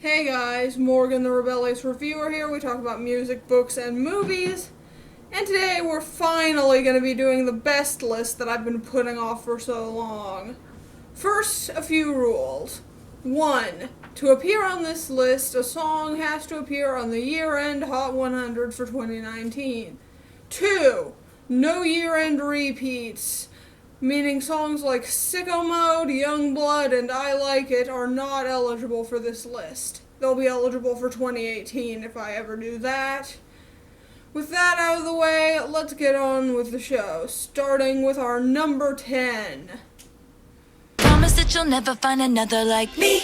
Hey guys, Morgan the Rebellious Reviewer here. We talk about music, books, and movies. And today we're finally going to be doing the best list that I've been putting off for so long. First, a few rules. 1. To appear on this list, a song has to appear on the year-end Hot 100 for 2019. 2. No year-end repeats, meaning songs like Sicko Mode, Youngblood, and I Like It are not eligible for this list. They'll be eligible for 2018 if I ever do that. With that out of the way, let's get on with the show, starting with our number 10. Promise that you'll never find another like me.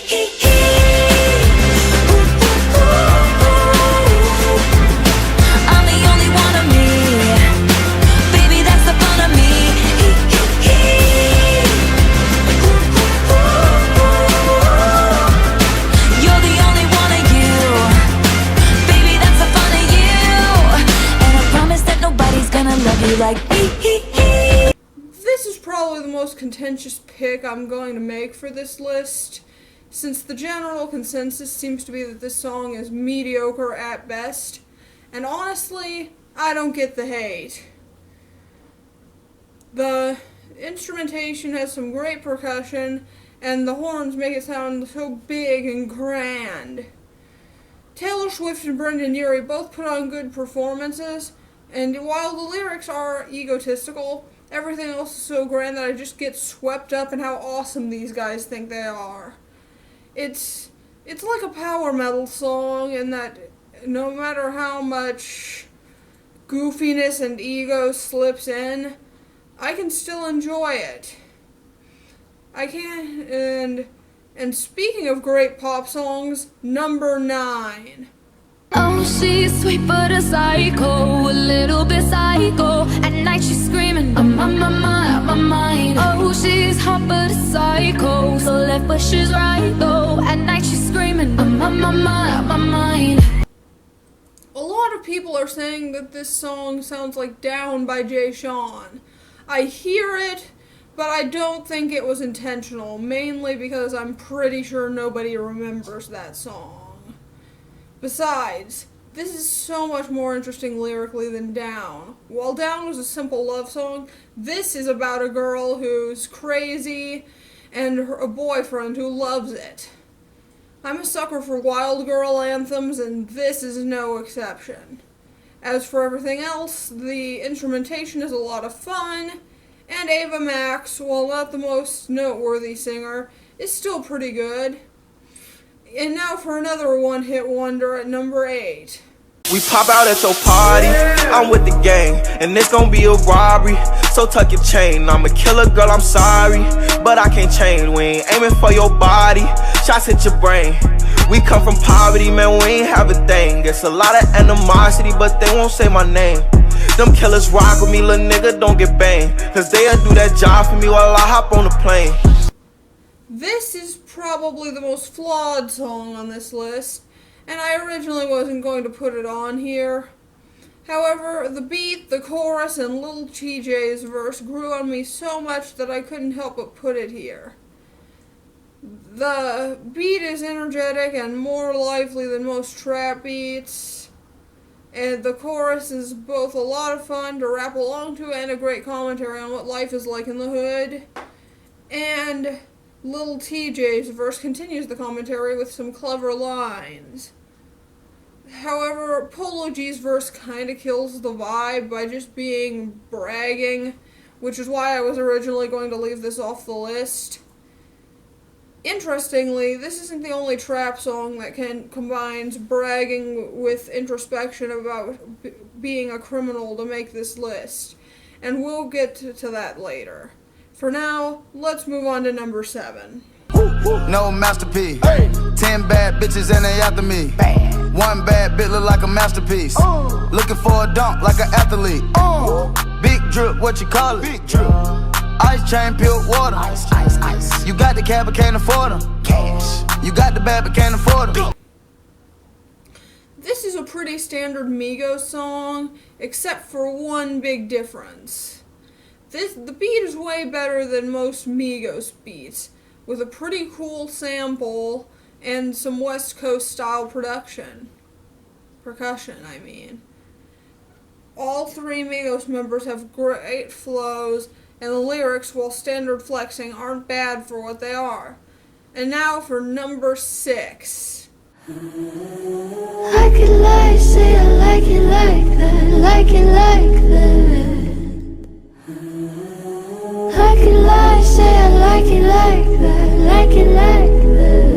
I'm the only one of me. Baby, that's the fun of me. You're the only one of you. Baby, that's the fun of you. And I promise that nobody's gonna love you like me. This is probably the most contentious pick I'm going to make for this list, since the general consensus seems to be that this song is mediocre at best, and honestly, I don't get the hate. The instrumentation has some great percussion, and the horns make it sound so big and grand. Taylor Swift and Brendan Urie both put on good performances, and while the lyrics are egotistical, everything else is so grand that I just get swept up in how awesome these guys think they are. It's like a power metal song in that no matter how much goofiness and ego slips in, I can still enjoy it. I can, and speaking of great pop songs, number 9. Oh, she's sweet but a psycho, a little bit psycho. At night she's screaming, I'm on my mind. Oh, she's hot but a psycho, so left but she's right though. At night she's screaming, I'm on my mind. A lot of people are saying that this song sounds like Down by Jay Sean. I hear it, but I don't think it was intentional, mainly because I'm pretty sure nobody remembers that song. Besides, this is so much more interesting lyrically than Down. While Down was a simple love song, this is about a girl who's crazy and a boyfriend who loves it. I'm a sucker for wild girl anthems, and this is no exception. As for everything else, the instrumentation is a lot of fun, and Ava Max, while not the most noteworthy singer, is still pretty good. And now for another one-hit wonder at number 8. We pop out at your party, I'm with the gang, and it's gonna be a robbery, so tuck your chain. I'm a killer, girl, I'm sorry, but I can't change. We ain't aiming for your body, shots hit your brain. We come from poverty, man, we ain't have a thing. It's a lot of animosity, but they won't say my name. Them killers rock with me, little nigga, don't get banged, cause they'll do that job for me while I hop on the plane. This is probably the most flawed song on this list, and I originally wasn't going to put it on here. However, the beat, the chorus, and Lil TJ's verse grew on me so much that I couldn't help but put it here. The beat is energetic and more lively than most trap beats, and the chorus is both a lot of fun to rap along to and a great commentary on what life is like in the hood. And Lil TJ's verse continues the commentary with some clever lines. However, Polo G's verse kinda kills the vibe by just being bragging, which is why I was originally going to leave this off the list. Interestingly, this isn't the only trap song that combines bragging with introspection about being a criminal to make this list, and we'll get to that later. For now, let's move on to number 7. No masterpiece. 10 bad bitches and they after me. One bad bitch look like a masterpiece. Looking for a dunk like an athlete. Big drip, what you call it? Big drip. Ice chain, pure water. Ice. You got the cab but can't afford them. Cash. You got the bad but can't afford them. This is a pretty standard Migos song, except for one big difference. The beat is way better than most Migos beats, with a pretty cool sample and some West Coast style percussion, I mean. All three Migos members have great flows, and the lyrics, while standard flexing, aren't bad for what they are. And now for number 6. I could lie, say I like it like that, like it like that. I could lie, say I like it like that, like it like that.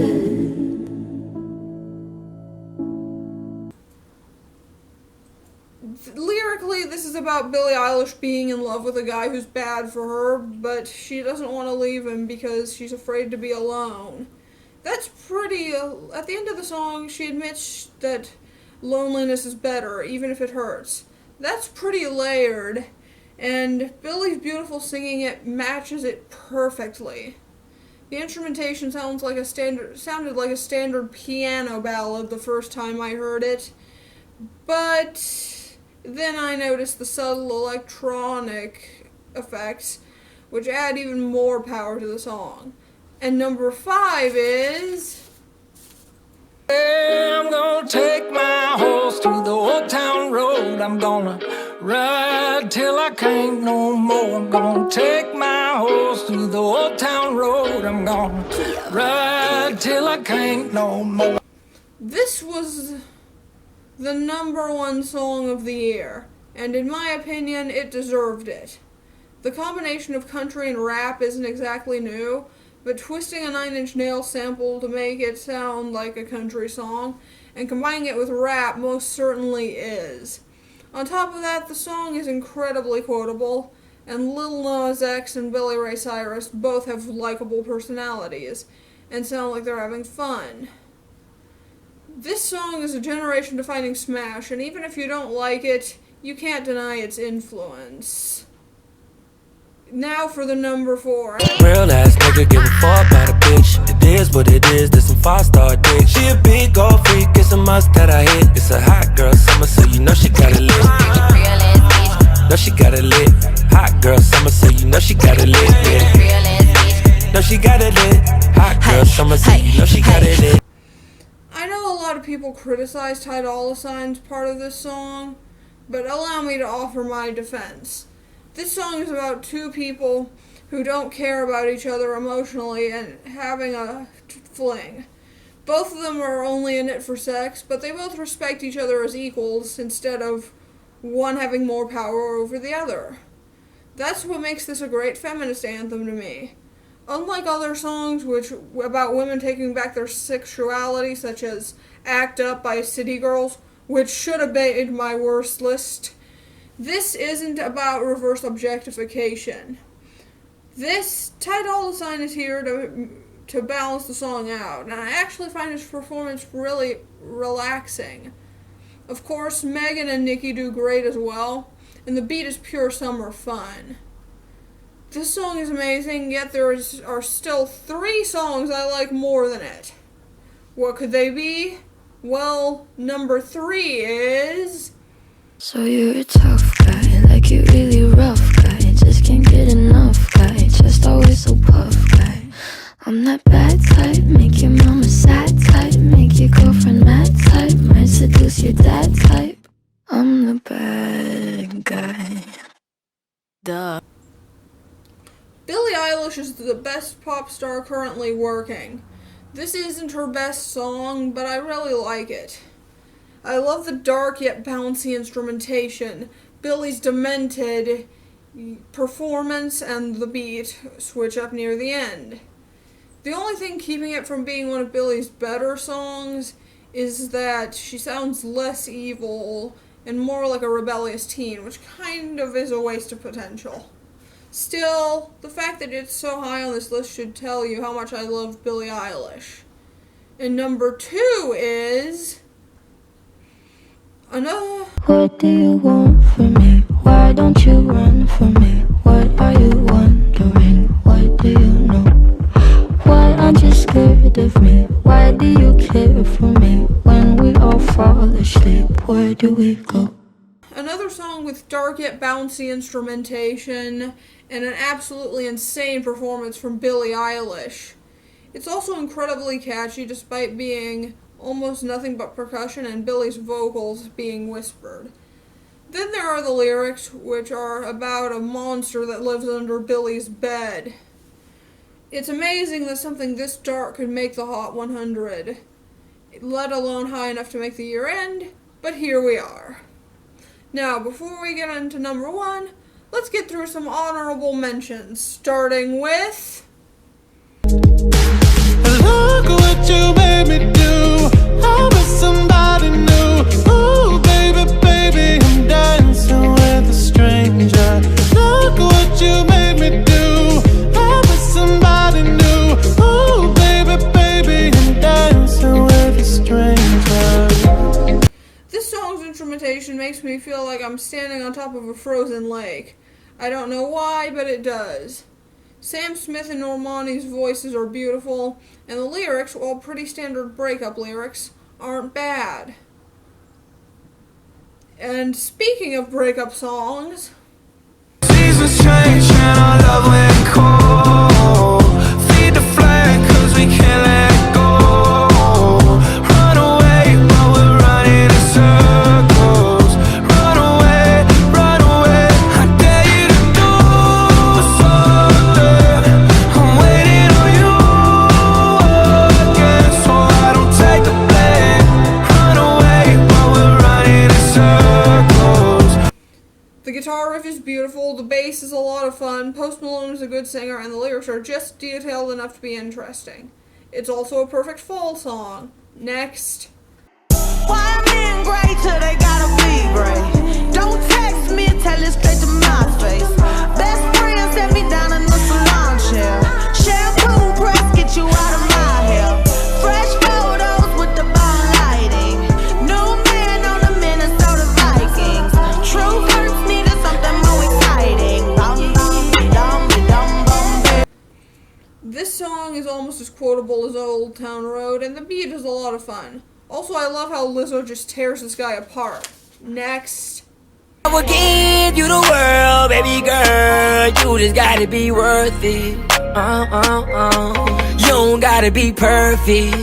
Lyrically, this is about Billie Eilish being in love with a guy who's bad for her, but she doesn't want to leave him because she's afraid to be alone. That's pretty... at the end of the song, she admits that loneliness is better, even if it hurts. That's pretty layered, and Billie's beautiful singing it matches it perfectly. The instrumentation sounded like a standard piano ballad the first time I heard it, but then I noticed the subtle electronic effects, which add even more power to the song. And number 5 is... I'm gonna take my horse to the old town road. I'm gonna ride till I can't no more. I'm gonna take my horse to the old town road. I'm gonna ride till I can't no more. This was the number 1 song of the year, and in my opinion, it deserved it. The combination of country and rap isn't exactly new, but twisting a Nine Inch Nails sample to make it sound like a country song, and combining it with rap most certainly is. On top of that, the song is incredibly quotable, and Lil Nas X and Billy Ray Cyrus both have likable personalities, and sound like they're having fun. This song is a generation-defining smash, and even if you don't like it, you can't deny its influence. Now for the number 4. Real ass nigga, give a fuck about a bitch. It is what it is, this some 5-star dick. She a big old freak, it's a must that I hit. It's a hot girl summer, so you know she got it lit. Know she got it lit. Hot girl summer, so you know she got it lit. Yeah. Know she got it lit. Hot girl summer, so you know she got it lit. I know a lot of people criticize Ty Dolla $ign's part of this song, but allow me to offer my defense. This song is about two people who don't care about each other emotionally and having a fling. Both of them are only in it for sex, but they both respect each other as equals instead of one having more power over the other. That's what makes this a great feminist anthem to me. Unlike other songs about women taking back their sexuality, such as Act Up by City Girls, which should have made my worst list, this isn't about reverse objectification. Ty Dolla $ign is here to balance the song out, and I actually find his performance really relaxing. Of course, Megan and Nicki do great as well, and the beat is pure summer fun. This song is amazing, yet there are still 3 songs I like more than it. What could they be? Well, number 3 is... So you're a tough guy, like you really rough guy. Just can't get enough guy, just always so puff guy. I'm that bad type, make your mama sad type, make your girlfriend mad type, might seduce your dad type. I'm the bad guy. Duh. Billie Eilish is the best pop star currently working. This isn't her best song, but I really like it. I love the dark yet bouncy instrumentation, Billie's demented performance, and the beat switch up near the end. The only thing keeping it from being one of Billie's better songs is that she sounds less evil and more like a rebellious teen, which kind of is a waste of potential. Still, the fact that it's so high on this list should tell you how much I love Billie Eilish. And number 2 is... another... What do you want from me? Why don't you run from me? What are you wondering? What do you know? Why aren't you scared of me? Why do you care for me? When we all fall asleep, where do we go? Another song with dark yet bouncy instrumentation and an absolutely insane performance from Billie Eilish. It's also incredibly catchy despite being almost nothing but percussion and Billy's vocals being whispered. Then there are the lyrics, which are about a monster that lives under Billy's bed. It's amazing that something this dark could make the Hot 100, let alone high enough to make the year end, but here we are. Now, before we get into number 1, let's get through some honorable mentions, starting with... Look what you made me do. I'm with somebody new. Ooh, baby, baby, I'm dancing with a stranger. Look what you made me do. I'm with somebody new. Ooh, baby, baby, I'm dancing with a stranger. This song's instrumentation makes me feel like I'm standing on top of a frozen lake. I don't know why, but it does. Sam Smith and Normani's voices are beautiful, and the lyrics, while pretty standard breakup lyrics, aren't bad. And speaking of breakup songs... Seasons change and our love went cold. Feed the flame cause we can't let go. Run away while we're running in circles. Run away, I dare you to do something. I'm waiting on you again, so I don't take the blame. Run away while we're running in circles. The guitar riff is beautiful, the bass is a lot of fun, Post Malone is a good singer, and the lyrics are just detailed enough to be interesting. It's also a perfect fall song. Next. Why men gray till they gotta be gray? Don't text me, tell it straight to my face. Best friend set me down in the salon chair. Shampoo press, get you out of my hair. Fresh photos with the bomb lighting. New man on the Minnesota Vikings. True hurts needed something more exciting. Bum, bum, dum, dum, bum. This song is almost as quotable as Old Town Road, and the beat is a lot of fun. Also, I love how Lizzo just tears this guy apart. Next. I will give you the world, baby girl. You just gotta be worth it. You don't gotta be perfect.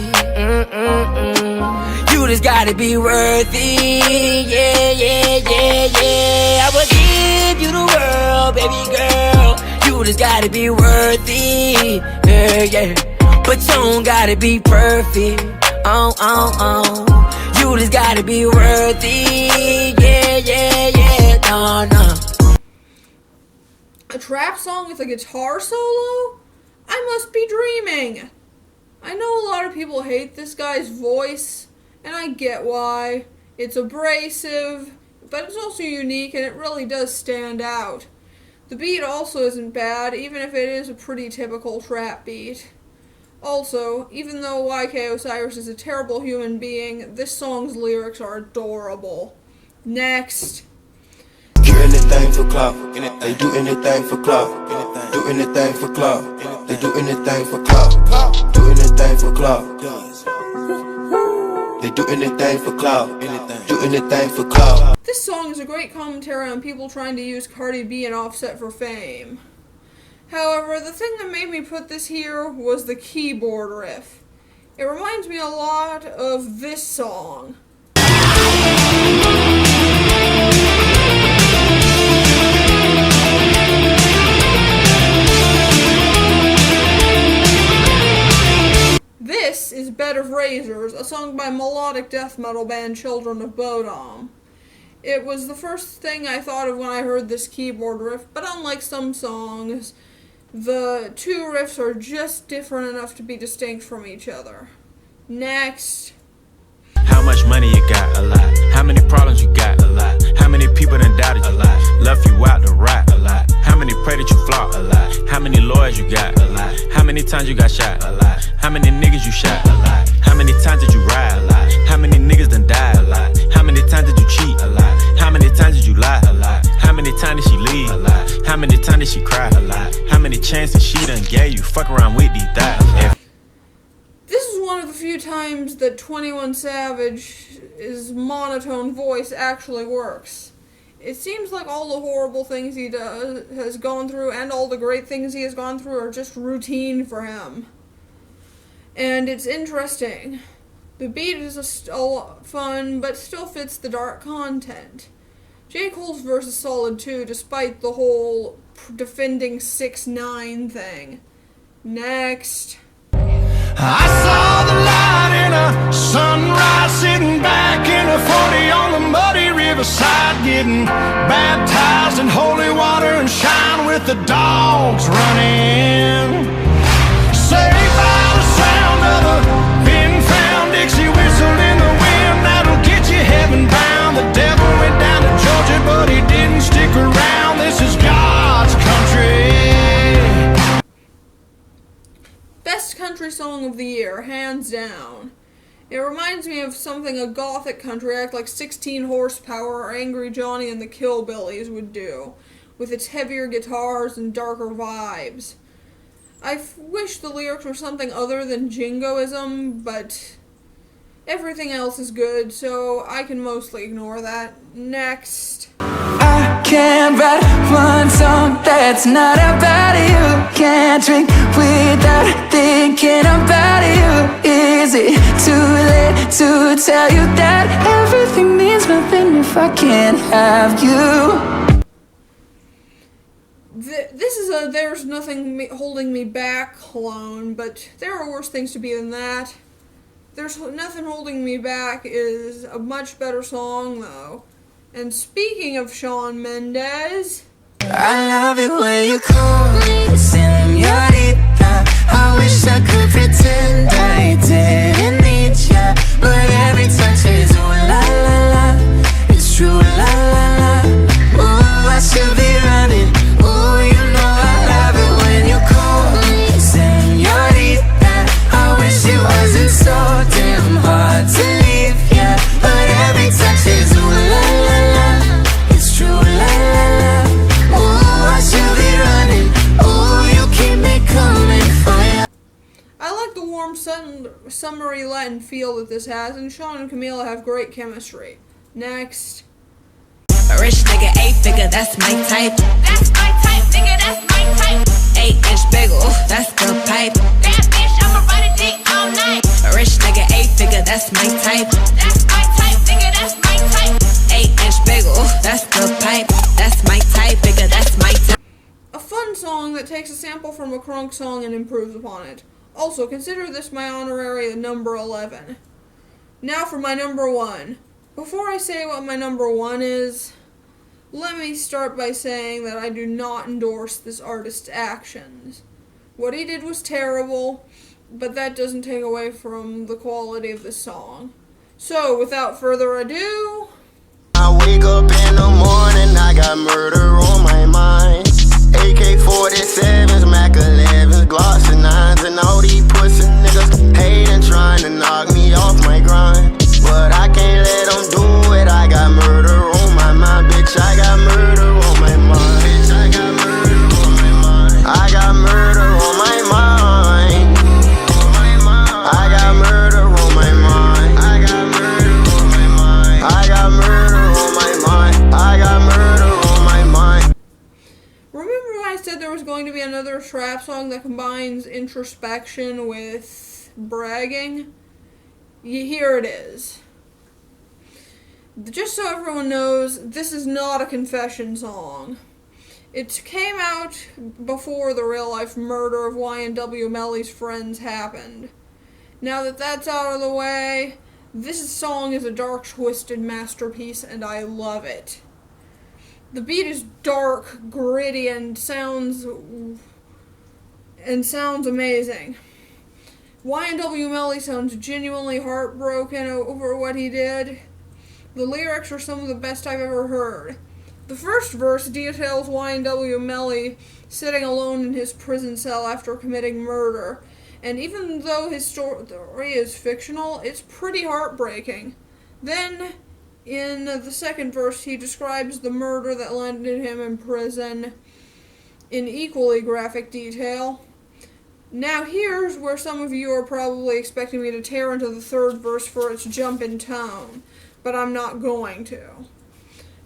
You just gotta be worth it. Yeah. I will give you the world, baby girl. You just gotta be worth it. Yeah. But you don't gotta be perfect. You just gotta be worth it. Yeah. No. A trap song with a guitar solo? I must be dreaming. I know a lot of people hate this guy's voice, and I get why. It's abrasive, but it's also unique, and it really does stand out. The beat also isn't bad, even if it is a pretty typical trap beat. Also, even though YK Osiris is a terrible human being, this song's lyrics are adorable. Next. Do anything for clout. They do anything for clout. Do anything for clout. They do anything for clout. Do anything for clout. They do anything for clout. Do anything for clout. This song is a great commentary on people trying to use Cardi B and Offset for fame. However, the thing that made me put this here was the keyboard riff. It reminds me a lot of this song. This is Bed of Razors, a song by melodic death metal band Children of Bodom. It was the first thing I thought of when I heard this keyboard riff, but unlike some songs, the two riffs are just different enough to be distinct from each other. Next. How much money you got? A lot. How many problems you got? A lot. How many people done doubted you? A lot. Left you out to rot? A lot. How many pray that you flop? A lot. How many lawyers you got? A lot. How many times you got shot? A lot. How many niggas you shot? A lot. How many times did you ride? A lot. How many niggas done died? A lot. How many times did you cheat? A lot. How many times did you lie? A lot. How many times did she leave? A lot. How many times did she cry? A lot. How many chances she done gave you? Fuck around with these thighs. This is one of the few times that 21 Savage's monotone voice actually works. It seems like all the horrible things he has gone through and all the great things he has gone through are just routine for him. and it's interesting. The beat is fun, but still fits the dark content. J. Cole's verse is solid too, despite the whole defending 6ix9ine thing. Next. I saw the light in a sunrise, sitting back in a 40 on the muddy riverside, getting baptized in holy water and shine with the dogs running. Saved by the sound of a pin-found Dixie whistle in the wind, that'll get you heaven bound. The devil went down to Georgia, but he didn't stick around. This is God's country. Best country song of the year, hands down. It reminds me of something a gothic country act like 16 Horsepower or Angry Johnny and the Killbillies would do, with its heavier guitars and darker vibes. I wish the lyrics were something other than jingoism, but everything else is good, so I can mostly ignore that. Next. I can't write one song that's not about you. Can't drink without thinking about you. Is it too late to tell you that everything means nothing if I can't have you? This is a There's Nothing Holding Me Back clone, but there are worse things to be than that. There's Nothing Holding Me Back is a much better song, though. And speaking of Shawn Mendes, I love it when you call me señorita. I wish I could pretend I didn't need ya, but every touch is ooh la la la. It's true la la la. Ooh, I should be running. Ooh, you know I love it when you call me señorita. I wish it wasn't so damn hard to leave ya, but every touch is ooh la la la. It's true la la la. Ooh, I should be running. Ooh, you keep me coming for ya. I like the warm, summery Latin feel that this has, and Shawn and Camila have great chemistry. Next. A rich nigga, 8-figure, that's my type. That's my type, nigga, that's my type. 8-inch bagel, that's the pipe. Bad bitch, I'ma ride a dick all night. A rich nigga, 8-figure, that's my type. That's my type, nigga, that's my type. 8-inch bagel, that's the pipe. That's my type, nigga, that's my type. A fun song that takes a sample from a crunk song and improves upon it. Also, consider this my honorary number 11. Now for my number 1. Before I say what my number 1 is, let me start by saying that I do not endorse this artist's actions. What he did was terrible, but that doesn't take away from the quality of the song. So, without further ado, I wake up in the morning, I got murder on my mind. AK-47s, Mac 11s, Glocks and 9s, and all these pussy niggas hating, trying to knock me off my grind. But I can't let them do it, I got murder on my mind, bitch, I got murder on my mind. Bitch, I got murder on my mind. I got murder on my mind. I got murder on my mind. I got murder on my mind. I got murder on my mind. I got murder on my mind. remember when I said there was going to be another trap song that combines introspection with bragging? Here it is. Just so everyone knows, this is not a confession song. It came out before the real-life murder of Y&W Melly's friends happened. Now that that's out of the way, this song is a dark, twisted masterpiece, and I love it. The beat is dark, gritty, and sounds amazing. Y&W Melly sounds genuinely heartbroken over what he did. The lyrics are some of the best I've ever heard. The first verse details Y&W Melly sitting alone in his prison cell after committing murder. And even though his story is fictional, it's pretty heartbreaking. Then, in the second verse, he describes the murder that landed him in prison in equally graphic detail. Now here's where some of you are probably expecting me to tear into the third verse for its jump in tone, but I'm not going to.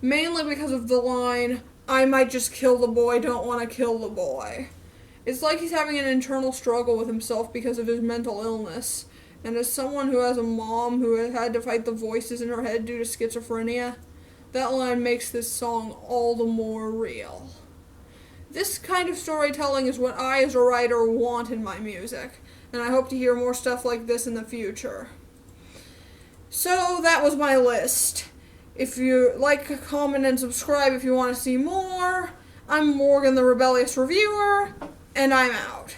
Mainly because of the line, "I might just kill the boy, don't want to kill the boy." It's like he's having an internal struggle with himself because of his mental illness. And as someone who has a mom who has had to fight the voices in her head due to schizophrenia, that line makes this song all the more real. This kind of storytelling is what I as a writer want in my music, and I hope to hear more stuff like this in the future. So that was my list. If you like, comment, and subscribe if you want to see more. I'm Morgan the Rebellious Reviewer, and I'm out.